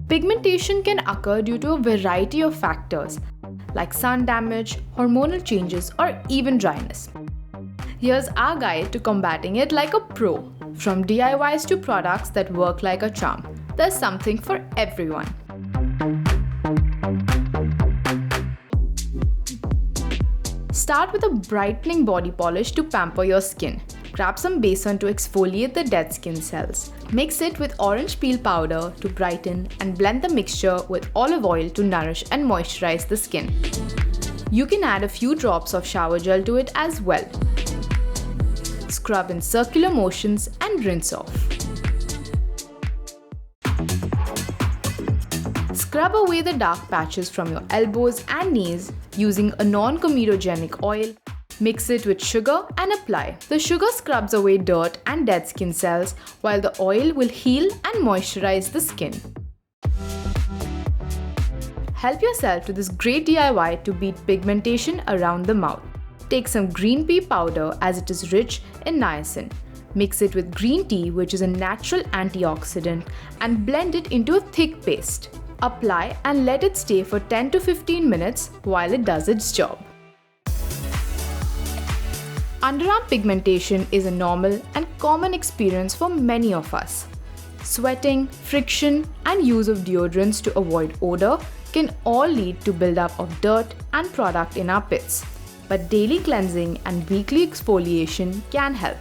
Pigmentation can occur due to a variety of factors like sun damage, hormonal changes, or even dryness. Here's our guide to combating it like a pro. From DIYs to products that work like a charm, there's something for everyone. Start with a brightening body polish to pamper your skin. Grab some besan to exfoliate the dead skin cells. Mix it with orange peel powder to brighten and blend the mixture with olive oil to nourish and moisturize the skin. You can add a few drops of shower gel to it as well. Scrub in circular motions and rinse off. Scrub away the dark patches from your elbows and knees using a non-comedogenic oil. Mix it with sugar and apply. The sugar scrubs away dirt and dead skin cells, while the oil will heal and moisturize the skin. Help yourself to this great DIY to beat pigmentation around the mouth. Take some green pea powder as it is rich in niacin. Mix it with green tea, which is a natural antioxidant, and blend it into a thick paste. Apply and let it stay for 10 to 15 minutes while it does its job. Underarm pigmentation is a normal and common experience for many of us. Sweating, friction, and use of deodorants to avoid odor can all lead to buildup of dirt and product in our pits. But daily cleansing and weekly exfoliation can help.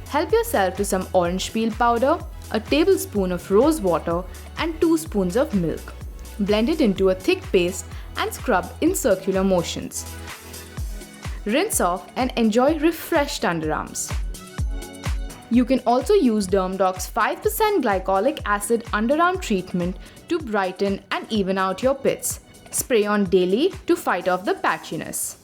Help yourself to some orange peel powder, a tablespoon of rose water, and 2 spoons of milk. Blend it into a thick paste and scrub in circular motions. Rinse off and enjoy refreshed underarms. You can also use DermDoc's 5% glycolic acid underarm treatment to brighten and even out your pits. Spray on daily to fight off the patchiness.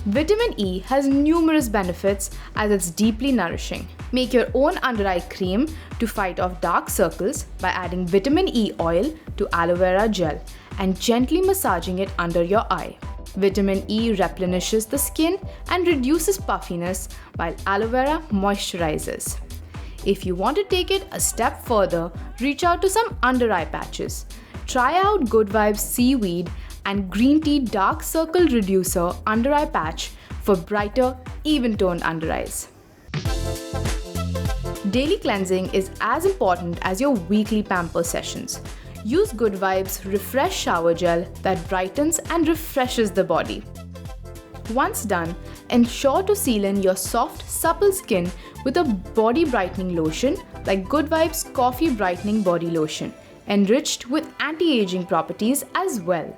Vitamin E has numerous benefits as it's deeply nourishing. Make your own under-eye cream to fight off dark circles by adding vitamin E oil to aloe vera gel and gently massaging it under your eye. Vitamin E replenishes the skin and reduces puffiness, while aloe vera moisturizes. If you want to take it a step further, reach out to some under-eye patches. Try out Good Vibes Seaweed and Green Tea Dark Circle Reducer under-eye patch for brighter, even-toned under-eyes. Daily cleansing is as important as your weekly pamper sessions. Use Good Vibes Refresh Shower Gel that brightens and refreshes the body. Once done, ensure to seal in your soft, supple skin with a body brightening lotion like Good Vibes Coffee Brightening Body Lotion, enriched with anti-aging properties as well.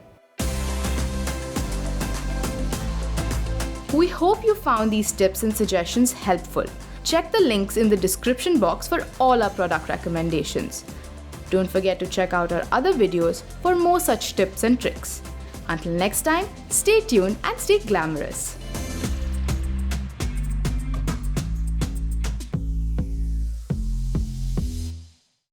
We hope you found these tips and suggestions helpful. Check the links in the description box for all our product recommendations. Don't forget to check out our other videos for more such tips and tricks. Until next time, stay tuned and stay glamorous.